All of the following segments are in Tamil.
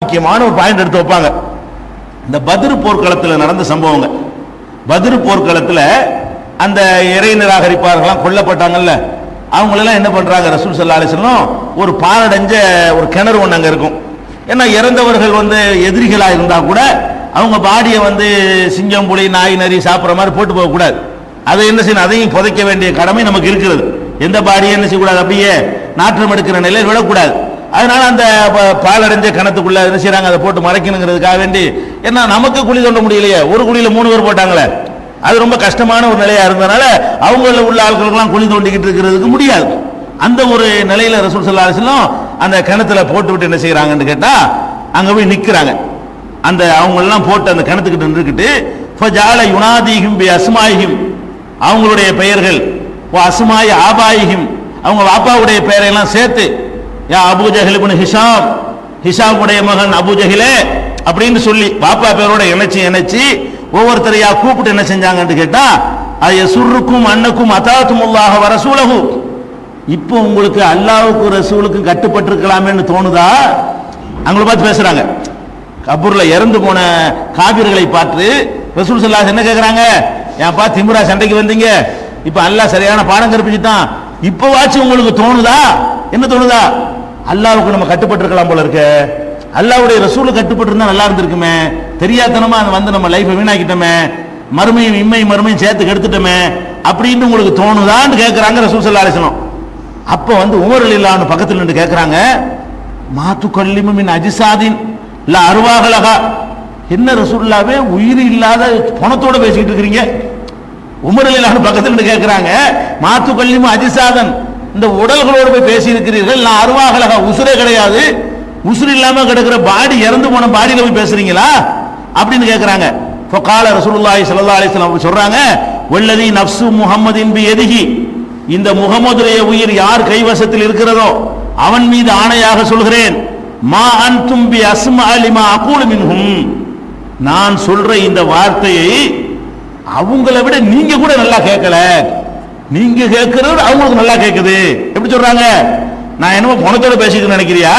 முக்கியமான ஒரு பாயிண்ட் எடுத்து வைப்பாங்க. இந்த பத்ர் போர்க்களத்தில் நடந்த சம்பவங்க. பத்ர் போர்க்களத்தில் அந்த இறை நிராகரிப்பார்கள்லாம் கொல்லப்பட்டாங்கல்ல, அவங்களெல்லாம் என்ன பண்றாங்க, ரசூல் ஸல்லல்லாஹு அலைஹி வஸல்லம் ஒரு பாழடைஞ்ச ஒரு கிணறு ஒன்று அங்கே இருக்கும். ஏன்னா இறந்தவர்கள் எதிரிகளாக இருந்தால் கூட அவங்க பாடியை சிங்கம் புலி நாய் நரி சாப்பிட்ற மாதிரி போட்டு போகக்கூடாது. அதை என்ன செய்யணும், அதையும் புதைக்க வேண்டிய கடமை நமக்கு இருக்கிறது. எந்த பாடியை என்ன செய்யக்கூடாது, அப்படியே நாற்றம் எடுக்கிற நிலையில் விடக்கூடாது. அதனால அந்த பாலடைஞ்ச கிணத்துக்குள்ள என்ன செய்யறாங்க, அதை போட்டு மறைக்கணுங்கிறதுக்காக வேண்டி. ஏன்னா நமக்கு குழி தோண்ட முடியலையே, ஒரு குழியில 3 பேர் போட்டாங்களே, அது ரொம்ப கஷ்டமான ஒரு நிலையா இருந்ததுனால அவங்கள உள்ள ஆட்களுக்கெல்லாம் குழி தோண்டிக்கிட்டு இருக்கிறதுக்கு முடியாது. அந்த ஒரு நிலையில ரசூல் ஸல்லல்லாஹு அலைஹி வஸல்லம் அந்த கிணத்துல போட்டு விட்டு என்ன செய்யறாங்கன்னு கேட்டா, அங்க போய் நிக்கிறாங்க. அந்த அவங்க எல்லாம் போட்டு அந்த கிணத்துக்கிட்ட நின்றுக்கிட்டு ஃபஜால யுனாதிஹிம் பி அஸ்மாயிஹிம், அவங்களுடைய பெயர்கள், அஸ்மாயி ஆபாயிஹிம், அவங்க வாப்பாவுடைய பெயரையெல்லாம் சேர்த்து, யா அபூ ஜஹல் இப்னு ஹிஷாம், ஹிஷாமுடைய மகன் அபூ ஜஹிலே அப்படின்னு சொல்லி வாப்பா பேரோட இணைச்சி ஒவ்வொருத்தரையா கூப்பிட்டு என்ன செஞ்சாங்கன்னு கேட்டா, அயசுருக்கும் அன்னக்கும் அதாத்துமுல்லாஹ வ ரசூலஹு, இப்போ உங்களுக்கு அல்லாஹ்வுக்கு ரசூலுக்கு கட்டுப்பட்டிருக்கலாமேன்னு தோணுதா? அவங்கள பார்த்து பேசுறாங்க. கபூர்ல இறந்து போன காபிர்களை பார்த்து ரசூல் ஸல்லல்லாஹு அலைஹி வஸல்லம் என்ன கேட்கறாங்க, ஏன்பா திமுரா சண்டைக்கு வந்தீங்க, இப்ப அல்லாஹ் சரியான பாடம் கற்பிச்சுட்டான், இப்பவாச்சும் உங்களுக்கு தோணுதா? என்ன தோணுதா? அல்லாஹ்வுக்கு நம்ம கட்டுப்பட்டிருக்கலாம் போல இருக்கு, அல்லாஹ்வுடைய ரசூலுக்கு கட்டுப்பட்டிருந்தா நல்லா இருந்திருக்குமே, தெரியாதனமா நம்ம லைஃபை வீணாக்கிட்டோமே, மறுமையும் இம்மையும் சேர்த்து கெடுத்துட்டோமே அப்படின்னு உங்களுக்கு தோணுதான்னு கேட்கறாங்க ரசூல் ஸல்லல்லாஹு அலைஹி வஸல்லம். அப்ப உமர் ரலியல்லாஹு அன்ஹு பக்கத்துல நின்று கேட்கறாங்க, மாத்து கல்லிமு மின் அஜ்சாதின் இல்ல அருவாகலகா, என்ன ரசூலுல்லாஹ்வே உயிர் இல்லாத பணத்தோட பேசிக்கிட்டு இருக்கிறீங்க? உமர் ரலியல்லாஹு அன்ஹு பக்கத்துல நின்று கேட்கறாங்க, மாத்து கல்லிமு அஜ்சாதன், இந்த உடல்களோடு போய் பேசி இருக்கிறீர்கள், நான் அருவாகலகா உசுரே கிடையாது, உசுறு இல்லாம கிடக்கிற பாடி, இறந்து போன பாடியில போய் பேசுறீங்களா அப்படின்னு கேட்கறாங்க. ஃபகால ரசூலுல்லாஹி ஸல்லல்லாஹு அலைஹி வஸல்லம் சொல்றாங்க, வல்லதி நஃப்சு முஹம்மதின் பியதிஹி, இந்த முஹம்மதுடைய உயிர் யார் கைவசத்தில் இருக்கிறதோ அவன் மீது ஆணையாக சொல்கிறேன், மா அன்தும் பி அஸ்மா லிமா அகூலு மின்ஹும், நான் சொல்ற இந்த வார்த்தையை அவங்கள விட நீங்க கூட நல்லா கேட்கல, நீங்க கேட்கிறது அவங்களுக்கு நல்லா கேட்குது. எப்படி சொல்றாங்க, நான் என்னமோ பணத்தோட பேசிக்கிறேன்னு நினைக்கிறியா?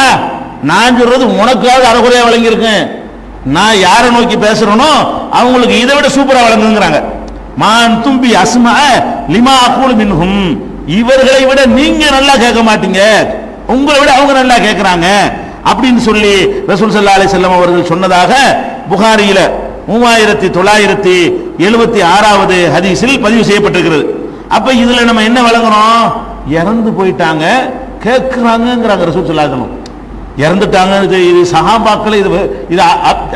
நான் சொல்றது உனக்காவது அறகுறையா வழங்கி இருக்கேன், நான் யாரை நோக்கி பேசுறேனோ அவங்களுக்கு இதை விட சூப்பரா வழங்குங்கிறாங்க. மான் தும்பி அஸ்மா லிமா அகூலு மின்ஹும், இவர்களை விட நீங்க நல்லா கேட்க மாட்டீங்க, உங்களை விட அவங்க நல்லா கேட்கிறாங்க அப்படின்னு சொல்லி ரசூல் ஸல்லல்லாஹு அலைஹி வஸல்லம் அவர்கள் சொன்னதாக புகாரியில 3976வது ஹதீஸில் பதிவு செய்யப்பட்டிருக்கிறது. அப்ப இதுல நம்ம என்ன வழங்குறோம், இறந்து போயிட்டாங்க கேட்கிறாங்கிறாங்க ரசூல் ஸல்லல்லாஹு அலைஹி வஸல்லம். இறந்துட்டாங்க, இது சஹாபாக்கள் இது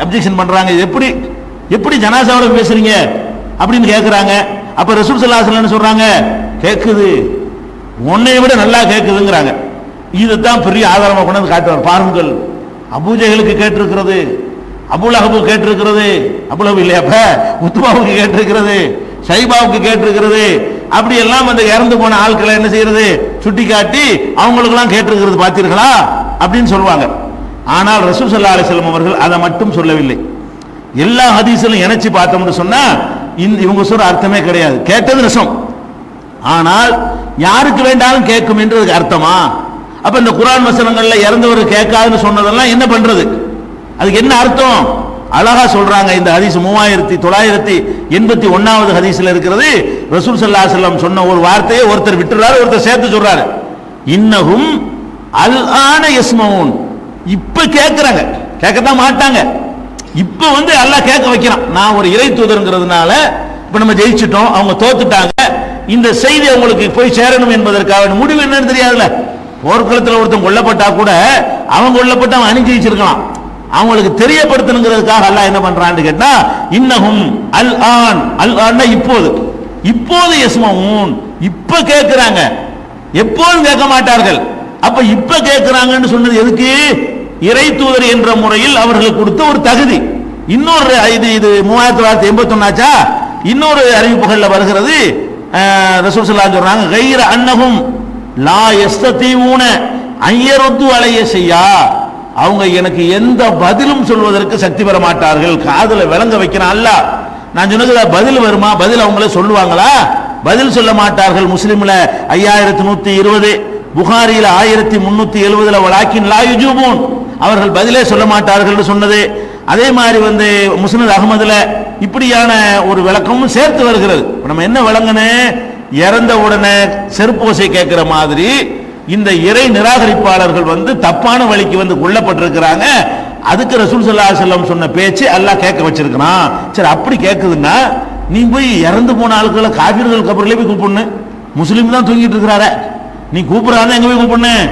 அப்ஜெக்ஷன் பண்றாங்க, எப்படி ஜனாசாவோட பேசுறீங்க அப்படின்னு கேட்கிறாங்க. அப்ப ரசூல் ஸல்லல்லாஹு அலைஹி வஸல்லம் சொல்றாங்க, கேட்குது, உன்னை விட நல்லா கேட்குதுங்கிறாங்க. இதுதான் பெரிய ஆதாரமா கொண்டு காட்டுவார். பாருங்கள், அபூ ஜஹலுக்கு கேட்டிருக்கிறது, அபூ லஹபுக்கு கேட்டிருக்கிறது, அபூ லஹப் இல்லையாப்ப உத்பாவுக்கு கேட்டிருக்கிறது, ஷைபாவுக்கு கேட்டிருக்கிறது, அப்படி எல்லாம் அந்த இறந்து போன ஆட்களை என்ன செய்யறது, சுட்டி காட்டி அவங்களுக்கு எல்லாம் கேட்டிருக்கிறது பார்த்தீர்களா அப்படின்னு சொல்லுவாங்க. ஆனால் ரசூல் ஸல்லல்லாஹு அலைஹி வஸல்லம் அவர்கள் அதை மட்டும் சொல்லவில்லை. எல்லா ஹதீஸிலும் இணைச்சு பார்த்தோம்னு சொன்னா இவங்க சொல்ற அர்த்தமே கிடையாது. கேட்டது ரசம், ஆனால் யாருக்கு வேண்டாலும் கேட்கும் என்றதுக்கு அர்த்தமா? அப்ப இந்த குர்ஆன் வசனங்கள்ல இறந்தவர் கேட்காதுன்னு சொன்னதெல்லாம் என்ன பண்றது, அதுக்கு என்ன அர்த்தம்? அழகா சொல்றாங்க. இந்த ஹதீஸ் 3981வது ஹதீஸ்ல இருக்கிறது. ரசூல் ஸல்லல்லாஹு அலைஹி வஸல்லம் சொன்ன ஒரு வார்த்தையை ஒருத்தர் விட்டுறாரு, ஒருத்தர் சேர்த்து சொல்றாரு. இன்னஹும் அல் ஆன யஸ்மஊன், இப்ப கேட்கறாங்க, கேட்கத்தான் மாட்டாங்க, இப்ப அல்லாஹ் கேட்க வைக்கிறான். நான் ஒரு இறை தூதர்ங்கிறதுனால இப்ப நம்ம ஜெயிச்சிட்டோம், அவங்க தோத்துட்டாங்க, இந்த செய்தி அவங்களுக்கு போய் சேரணும் என்பதற்காக முடிவு என்னன்னு தெரியாதுல்ல. போர்க்களத்தில் ஒருத்தன் கொல்லப்பட்டா கூட அவங்க கொல்லப்பட்டு அவன் அணி ஜெயிச்சிருக்கலாம், அவங்களுக்கு தெரியப்படுத்தணுங்கிறதுக்காக அல்லாஹ் என்ன பண்றான்னு கேட்டா, இன்னஹும் அல் ஆன், அல் ஆன் இப்போது யஸ்மஊன், இப்ப கேட்கிறாங்க, எப்போதும் கேட்க மாட்டார்கள். அப்ப இப்ப கேட்கிறாங்கன்னு சொன்னது எதுக்கு? இறை தூதர் என்ற முறையில் அவர்களுக்கு கொடுத்த ஒரு தகுதி. இன்னொரு இது 3981 இன்னொரு அறிவிப்புகள்ல வருகிறது. ரசூல் ஸல்லல்லாஹு அலைஹி சொல்றாங்க, கைர அன்னஹும் லா யஸ்ததீஊன அய்யருது அலைய ஷையா, அவங்க எனக்கு எந்த பதிலும் சொல்வதற்கு சக்தி பெற மாட்டார்கள். காதுல விளங்க வைக்கிறான் அல்லாஹ். நான் சொன்னதுல பதில் வருமா? பதில் அவங்களே சொல்லுவாங்களா? பதில் சொல்ல மாட்டார்கள். முஸ்லிம்ல 5120, புகாரியில 1370 வலாக்கின் லா யுஜூபூன், அவர்கள் பதிலே சொல்ல மாட்டார்கள் சொன்னது. அதே மாதிரி முஸ்னத் அகமதுல இப்படியான ஒரு விளக்கமும் சேர்த்து வருகிறது. நம்ம என்ன விளங்கணும், இறந்த உடனே செருப்போசை கேட்கிற மாதிரி இந்த இறை நிராகரிப்பாளர்கள் தப்பான வழிக்கு கொல்லப்பட்டிருக்கிறாங்க. அதுக்கு ரசூல் ஸல்லல்லாஹு அலைஹி வஸல்லம் சொன்ன பேச்சு அல்லாஹ் கேட்க வச்சிருக்கிறான். சரி, அப்படி கேட்குதுன்னா நீ போய் இறந்து போன ஆட்களை காபிர்கள் கபரிலே போய் கூப்பிடணும். முஸ்லீம் தான் தூங்கிட்டு இருக்கிறாரு, நீ கூப்பிடாத எங்க போய் கூப்பிடணும்?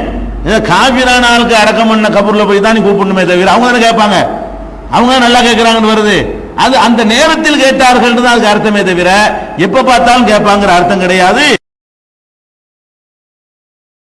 காபிரான ஆளுக்கு அடக்கம் பண்ண கபூர்ல போய் தான் நீ கூப்பிடணுமே தவிர அவங்க தானே கேட்பாங்க, அவங்க நல்லா கேட்கிறாங்கன்னு வருது. அது அந்த நேரத்தில் கேட்டார்கள் அதுக்கு அர்த்தமே தவிர எப்ப பார்த்தாலும் கேட்பாங்கிற அர்த்தம் கிடையாது.